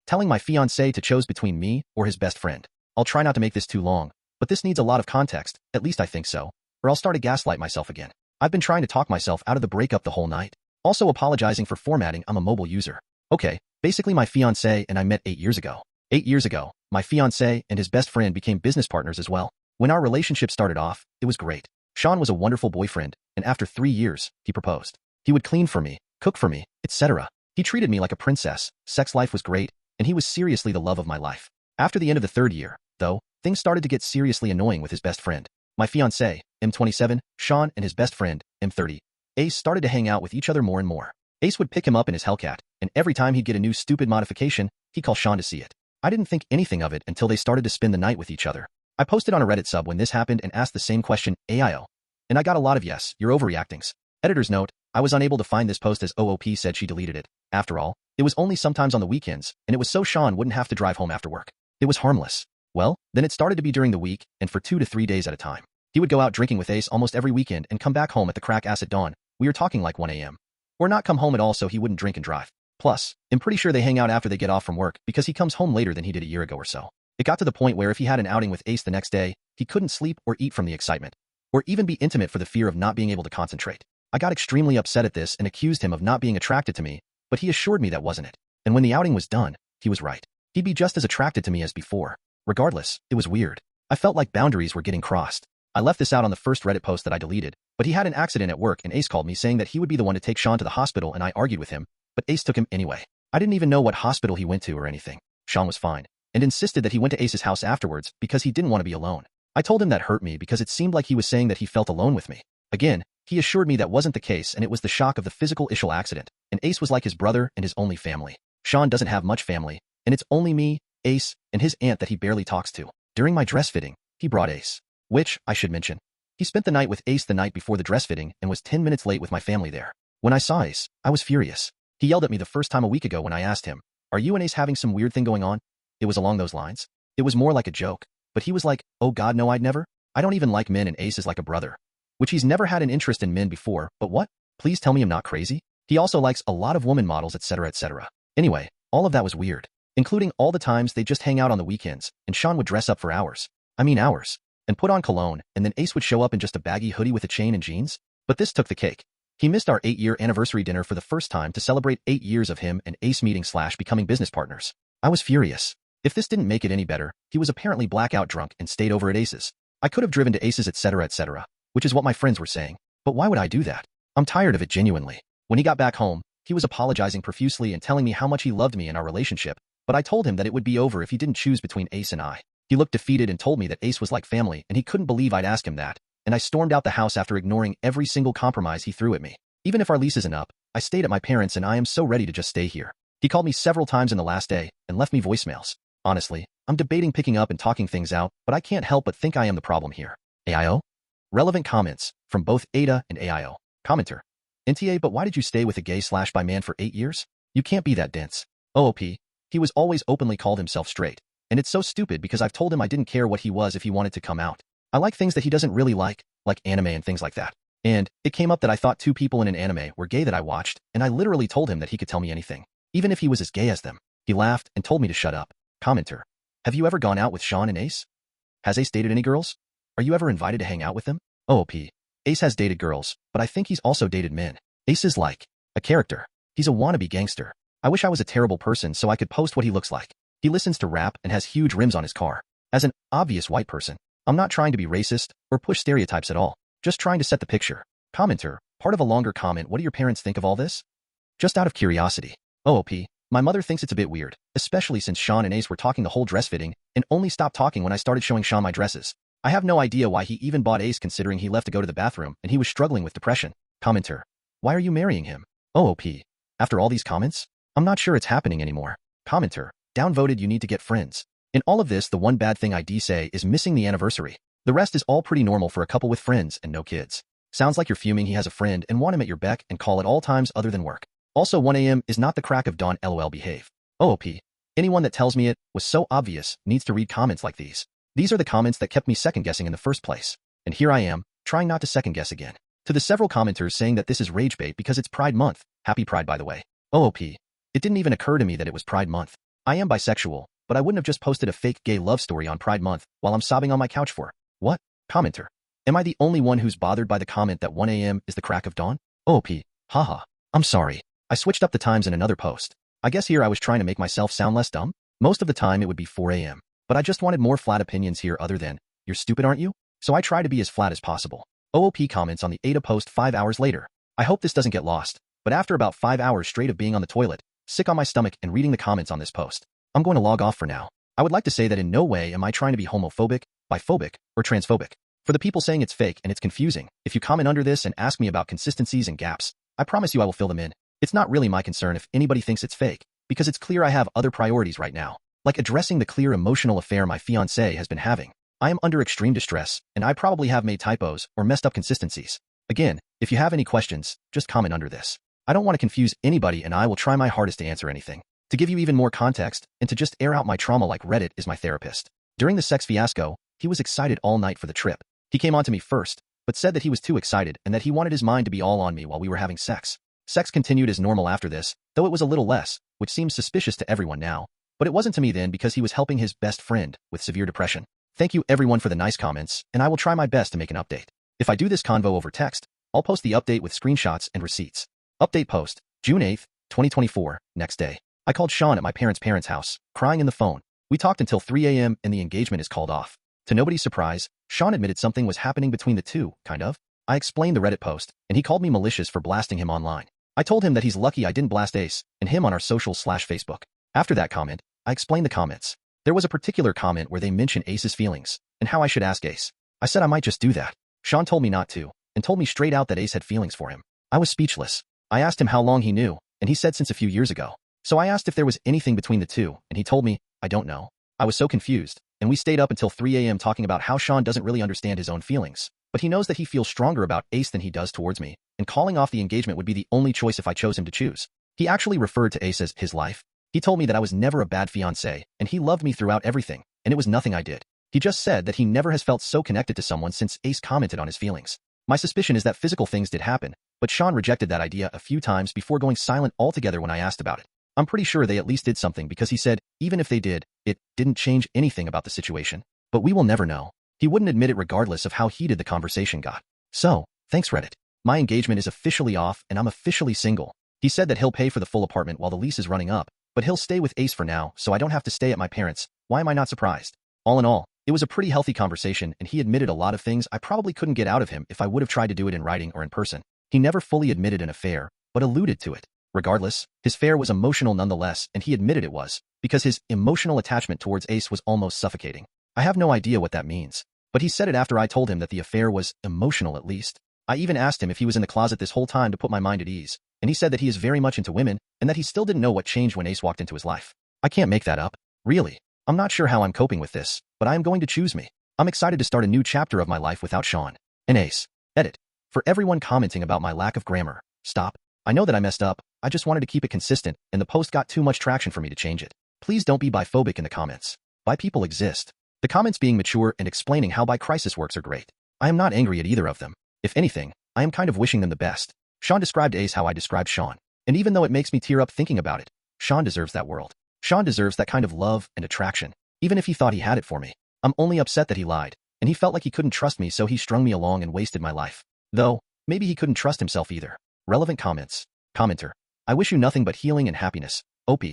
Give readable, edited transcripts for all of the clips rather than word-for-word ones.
telling my fiancé to choose between me or his best friend. I'll try not to make this too long, but this needs a lot of context, at least I think so, or I'll start to gaslight myself again. I've been trying to talk myself out of the breakup the whole night. Also apologizing for formatting, I'm a mobile user. Okay, basically my fiancé and I met 8 years ago. 8 years ago, my fiancé and his best friend became business partners as well. When our relationship started off, it was great. Sean was a wonderful boyfriend, and after 3 years, he proposed. He would clean for me, cook for me, etc. He treated me like a princess, sex life was great, and he was seriously the love of my life. After the end of the 3rd year, though, things started to get seriously annoying with his best friend. My fiancé, M27, Sean, and his best friend, M30, Ace, started to hang out with each other more and more. Ace would pick him up in his Hellcat, and every time he'd get a new stupid modification, he'd call Sean to see it. I didn't think anything of it until they started to spend the night with each other. I posted on a Reddit sub when this happened and asked the same question, AIO. And I got a lot of yes, you're overreactings. Editor's note, I was unable to find this post as OOP said she deleted it. After all, it was only sometimes on the weekends, and it was so Sean wouldn't have to drive home after work. It was harmless. Well, then it started to be during the week, and for 2 to 3 days at a time. He would go out drinking with Ace almost every weekend and come back home at the crack ass at dawn. We were talking like 1 a.m. Or not come home at all so he wouldn't drink and drive. Plus, I'm pretty sure they hang out after they get off from work because he comes home later than he did a year ago or so. It got to the point where if he had an outing with Ace the next day, he couldn't sleep or eat from the excitement, or even be intimate for the fear of not being able to concentrate. I got extremely upset at this and accused him of not being attracted to me, but he assured me that wasn't it. And when the outing was done, he was right. He'd be just as attracted to me as before. Regardless, it was weird. I felt like boundaries were getting crossed. I left this out on the first Reddit post that I deleted, but he had an accident at work and Ace called me saying that he would be the one to take Sean to the hospital and I argued with him, but Ace took him anyway. I didn't even know what hospital he went to or anything. Sean was fine, and insisted that he went to Ace's house afterwards because he didn't want to be alone. I told him that hurt me because it seemed like he was saying that he felt alone with me. Again, he assured me that wasn't the case and it was the shock of the physical issue accident, and Ace was like his brother and his only family. Sean doesn't have much family, and it's only me, Ace, and his aunt that he barely talks to. During my dress fitting, he brought Ace, which, I should mention, he spent the night with Ace the night before the dress fitting and was 10 minutes late with my family there. When I saw Ace, I was furious. He yelled at me the first time a week ago when I asked him, "Are you and Ace having some weird thing going on?" It was along those lines. It was more like a joke, but he was like, "Oh God, no, I'd never. I don't even like men and Ace is like a brother." Which he's never had an interest in men before, but what? Please tell me I'm not crazy? He also likes a lot of woman models, etc., etc. Anyway, all of that was weird, including all the times they just hang out on the weekends, and Sean would dress up for hours. I mean hours. And put on cologne, and then Ace would show up in just a baggy hoodie with a chain and jeans. But this took the cake. He missed our 8-year anniversary dinner for the first time to celebrate 8 years of him and Ace meeting / becoming business partners. I was furious. If this didn't make it any better, he was apparently blackout drunk and stayed over at Ace's. I could have driven to Ace's, etc., etc., which is what my friends were saying. But why would I do that? I'm tired of it genuinely. When he got back home, he was apologizing profusely and telling me how much he loved me and our relationship, but I told him that it would be over if he didn't choose between Ace and I. He looked defeated and told me that Ace was like family and he couldn't believe I'd ask him that, and I stormed out the house after ignoring every single compromise he threw at me. Even if our lease isn't up, I stayed at my parents' and I am so ready to just stay here. He called me several times in the last day and left me voicemails. Honestly, I'm debating picking up and talking things out, but I can't help but think I am the problem here. AIO? Relevant comments from both Ada and AIO. Commenter. NTA, but why did you stay with a gay / bi man for 8 years? You can't be that dense. OOP. He was always openly called himself straight. And it's so stupid because I've told him I didn't care what he was if he wanted to come out. I like things that he doesn't really like anime and things like that. And it came up that I thought 2 people in an anime were gay that I watched, and I literally told him that he could tell me anything, even if he was as gay as them. He laughed and told me to shut up. Commenter. Have you ever gone out with Sean and Ace? Has Ace dated any girls? Are you ever invited to hang out with them? OOP. Ace has dated girls, but I think he's also dated men. Ace is like a character. He's a wannabe gangster. I wish I was a terrible person so I could post what he looks like. He listens to rap and has huge rims on his car. As an obvious white person, I'm not trying to be racist or push stereotypes at all, just trying to set the picture. Commenter, part of a longer comment, what do your parents think of all this? Just out of curiosity. OOP, my mother thinks it's a bit weird, especially since Sean and Ace were talking the whole dress fitting and only stopped talking when I started showing Sean my dresses. I have no idea why he even bought Ace considering he left to go to the bathroom and he was struggling with depression. Commenter, why are you marrying him? OOP, after all these comments? I'm not sure it's happening anymore. Commenter, downvoted, you need to get friends. In all of this, the one bad thing I'd say is missing the anniversary. The rest is all pretty normal for a couple with friends and no kids. Sounds like you're fuming he has a friend and want him at your beck and call at all times other than work. Also 1 a.m. is not the crack of dawn, lol, behave. OOP, anyone that tells me it was so obvious needs to read comments like these. These are the comments that kept me second guessing in the first place. And here I am, trying not to second guess again. To the several commenters saying that this is rage bait because it's Pride Month. Happy Pride, by the way. OOP, it didn't even occur to me that it was Pride Month. I am bisexual, but I wouldn't have just posted a fake gay love story on Pride Month while I'm sobbing on my couch for. What? Commenter. Am I the only one who's bothered by the comment that 1 a.m. is the crack of dawn? OP. Haha. I'm sorry. I switched up the times in another post. I guess here I was trying to make myself sound less dumb. Most of the time it would be 4 a.m. But I just wanted more flat opinions here other than, you're stupid aren't you? So I try to be as flat as possible. OOP comments on the Ada post 5 hours later. I hope this doesn't get lost, but after about 5 hours straight of being on the toilet, sick on my stomach and reading the comments on this post, I'm going to log off for now. I would like to say that in no way am I trying to be homophobic, biphobic, or transphobic. For the people saying it's fake and it's confusing, if you comment under this and ask me about consistencies and gaps, I promise you I will fill them in. It's not really my concern if anybody thinks it's fake, because it's clear I have other priorities right now, like addressing the clear emotional affair my fiancé has been having. I am under extreme distress, and I probably have made typos or messed up consistencies. Again, if you have any questions, just comment under this. I don't want to confuse anybody and I will try my hardest to answer anything, to give you even more context, and to just air out my trauma like Reddit is my therapist. During the sex fiasco, he was excited all night for the trip. He came on to me first, but said that he was too excited and that he wanted his mind to be all on me while we were having sex. Sex continued as normal after this, though it was a little less, which seems suspicious to everyone now. But it wasn't to me then because he was helping his best friend with severe depression. Thank you everyone for the nice comments, and I will try my best to make an update. If I do this convo over text, I'll post the update with screenshots and receipts. Update post, June 8th, 2024, next day. I called Sean at my parents' house, crying in the phone. We talked until 3 a.m. and the engagement is called off. To nobody's surprise, Sean admitted something was happening between the two, kind of. I explained the Reddit post, and he called me malicious for blasting him online. I told him that he's lucky I didn't blast Ace and him on our social/Facebook. After that comment, I explained the comments. There was a particular comment where they mentioned Ace's feelings and how I should ask Ace. I said I might just do that. Sean told me not to, and told me straight out that Ace had feelings for him. I was speechless. I asked him how long he knew, and he said since a few years ago. So I asked if there was anything between the two, and he told me, I don't know. I was so confused, and we stayed up until 3 a.m. talking about how Sean doesn't really understand his own feelings, but he knows that he feels stronger about Ace than he does towards me, and calling off the engagement would be the only choice if I chose him to choose. He actually referred to Ace as his life. He told me that I was never a bad fiancé, and he loved me throughout everything, and it was nothing I did. He just said that he never has felt so connected to someone since Ace commented on his feelings. My suspicion is that physical things did happen, but Sean rejected that idea a few times before going silent altogether when I asked about it. I'm pretty sure they at least did something because he said, even if they did, it didn't change anything about the situation. But we will never know. He wouldn't admit it regardless of how heated the conversation got. So, thanks Reddit. My engagement is officially off and I'm officially single. He said that he'll pay for the full apartment while the lease is running up, but he'll stay with Ace for now so I don't have to stay at my parents'. Why am I not surprised? All in all, it was a pretty healthy conversation and he admitted a lot of things I probably couldn't get out of him if I would have tried to do it in writing or in person. He never fully admitted an affair, but alluded to it. Regardless, his affair was emotional nonetheless and he admitted it was, because his emotional attachment towards Ace was almost suffocating. I have no idea what that means, but he said it after I told him that the affair was emotional at least. I even asked him if he was in the closet this whole time to put my mind at ease, and he said that he is very much into women and that he still didn't know what changed when Ace walked into his life. I can't make that up. Really. I'm not sure how I'm coping with this, but I am going to choose me. I'm excited to start a new chapter of my life without Sean and Ace. Edit. For everyone commenting about my lack of grammar, stop. I know that I messed up. I just wanted to keep it consistent, and the post got too much traction for me to change it. Please don't be biphobic in the comments. Bi people exist. The comments being mature and explaining how bi crisis works are great. I am not angry at either of them. If anything, I am kind of wishing them the best. Sean described Ace how I described Sean. And even though it makes me tear up thinking about it, Sean deserves that world. Sean deserves that kind of love and attraction, even if he thought he had it for me. I'm only upset that he lied, and he felt like he couldn't trust me so he strung me along and wasted my life. Though, maybe he couldn't trust himself either. Relevant comments. Commenter. I wish you nothing but healing and happiness. OP.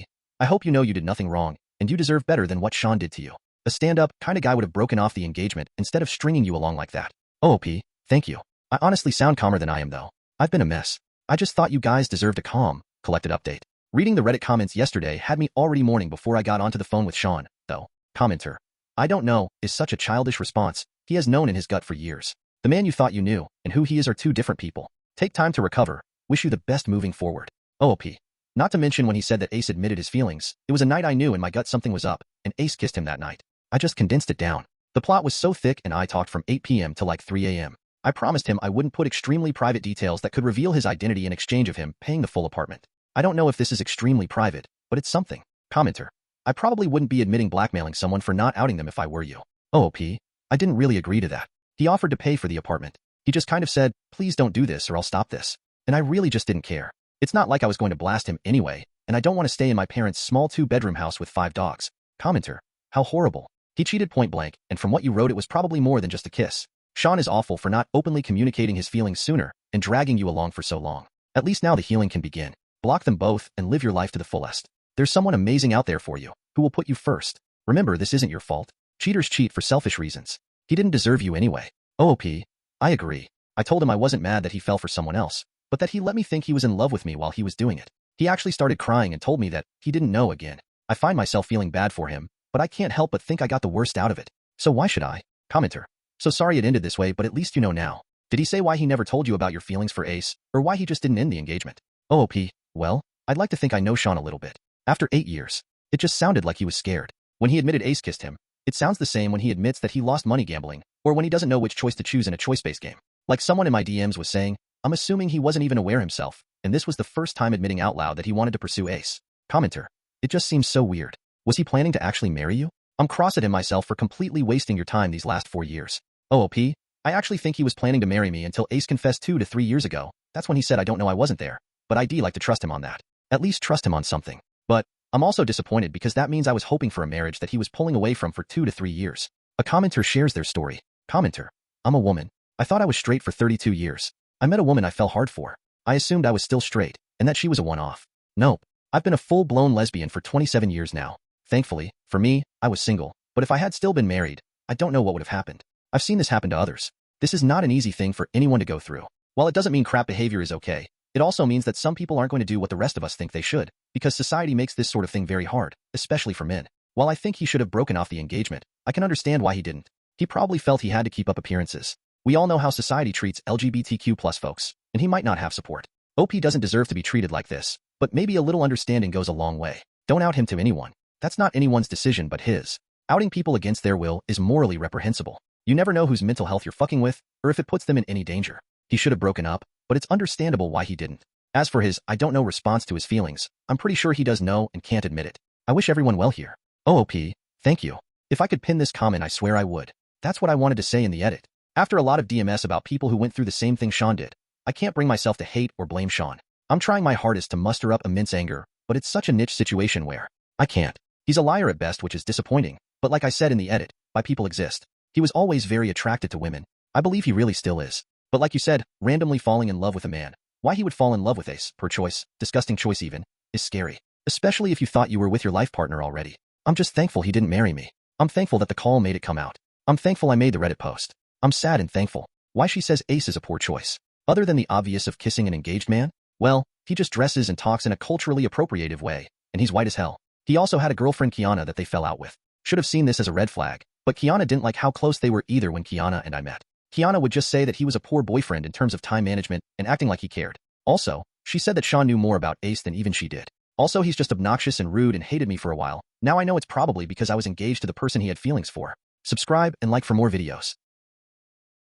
I hope you know you did nothing wrong, and you deserve better than what Sean did to you. A stand-up kind of guy would have broken off the engagement instead of stringing you along like that. OP. Thank you. I honestly sound calmer than I am though. I've been a mess. I just thought you guys deserved a calm, collected update. Reading the Reddit comments yesterday had me already mourning before I got onto the phone with Sean, though. Commenter. I don't know, is such a childish response. He has known in his gut for years. The man you thought you knew and who he is are two different people. Take time to recover. Wish you the best moving forward. OOP. Not to mention when he said that Ace admitted his feelings, it was a night I knew in my gut something was up, and Ace kissed him that night. I just condensed it down. The plot was so thick and I talked from 8 p.m. to like 3 a.m. I promised him I wouldn't put extremely private details that could reveal his identity in exchange of him paying the full apartment. I don't know if this is extremely private, but it's something. Commenter. I probably wouldn't be admitting blackmailing someone for not outing them if I were you. OOP. I didn't really agree to that. He offered to pay for the apartment. He just kind of said, please don't do this or I'll stop this. And I really just didn't care. It's not like I was going to blast him anyway, and I don't want to stay in my parents' small 2-bedroom house with 5 dogs. Commenter. How horrible. He cheated point blank, and from what you wrote it was probably more than just a kiss. Sean is awful for not openly communicating his feelings sooner and dragging you along for so long. At least now the healing can begin. Block them both and live your life to the fullest. There's someone amazing out there for you, who will put you first. Remember, this isn't your fault. Cheaters cheat for selfish reasons. He didn't deserve you anyway. OOP. I agree. I told him I wasn't mad that he fell for someone else, but that he let me think he was in love with me while he was doing it. He actually started crying and told me that he didn't know again. I find myself feeling bad for him, but I can't help but think I got the worst out of it. So why should I? Commenter. So sorry it ended this way, but at least you know now. Did he say why he never told you about your feelings for Ace, or why he just didn't end the engagement? OOP. Well, I'd like to think I know Sean a little bit. After 8 years, it just sounded like he was scared. When he admitted Ace kissed him, it sounds the same when he admits that he lost money gambling, or when he doesn't know which choice to choose in a choice-based game. Like someone in my DMs was saying, I'm assuming he wasn't even aware himself, and this was the first time admitting out loud that he wanted to pursue Ace. Commenter. It just seems so weird. Was he planning to actually marry you? I'm cross at him myself for completely wasting your time these last 4 years. OOP. I actually think he was planning to marry me until Ace confessed 2 to 3 years ago. That's when he said I don't know I wasn't there, but I'd like to trust him on that. At least trust him on something. But I'm also disappointed because that means I was hoping for a marriage that he was pulling away from for 2 to 3 years. A commenter shares their story. Commenter. I'm a woman. I thought I was straight for 32 years. I met a woman I fell hard for. I assumed I was still straight, and that she was a one-off. Nope. I've been a full-blown lesbian for 27 years now. Thankfully, for me, I was single, but if I had still been married, I don't know what would have happened. I've seen this happen to others. This is not an easy thing for anyone to go through. While it doesn't mean crap behavior is okay, it also means that some people aren't going to do what the rest of us think they should, because society makes this sort of thing very hard, especially for men. While I think he should have broken off the engagement, I can understand why he didn't. He probably felt he had to keep up appearances. We all know how society treats LGBTQ+ folks, and he might not have support. OP doesn't deserve to be treated like this, but maybe a little understanding goes a long way. Don't out him to anyone. That's not anyone's decision but his. Outing people against their will is morally reprehensible. You never know whose mental health you're fucking with, or if it puts them in any danger. He should have broken up, but it's understandable why he didn't. As for his I don't know response to his feelings, I'm pretty sure he does know and can't admit it. I wish everyone well here. OOP, thank you. If I could pin this comment, I swear I would. That's what I wanted to say in the edit. After a lot of DMS about people who went through the same thing Sean did, I can't bring myself to hate or blame Sean. I'm trying my hardest to muster up immense anger, but it's such a niche situation where I can't. He's a liar at best, which is disappointing, but like I said in the edit, why people exist. He was always very attracted to women. I believe he really still is. But like you said, randomly falling in love with a man. Why he would fall in love with Ace, per choice, disgusting choice even, is scary. Especially if you thought you were with your life partner already. I'm just thankful he didn't marry me. I'm thankful that the call made it come out. I'm thankful I made the Reddit post. I'm sad and thankful. Why she says Ace is a poor choice. Other than the obvious of kissing an engaged man? Well, he just dresses and talks in a culturally appropriative way, and he's white as hell. He also had a girlfriend Kiana that they fell out with. Should have seen this as a red flag, but Kiana didn't like how close they were either when Kiana and I met. Kiana would just say that he was a poor boyfriend in terms of time management and acting like he cared. Also, she said that Sean knew more about Ace than even she did. Also, he's just obnoxious and rude and hated me for a while. Now I know it's probably because I was engaged to the person he had feelings for. Subscribe and like for more videos.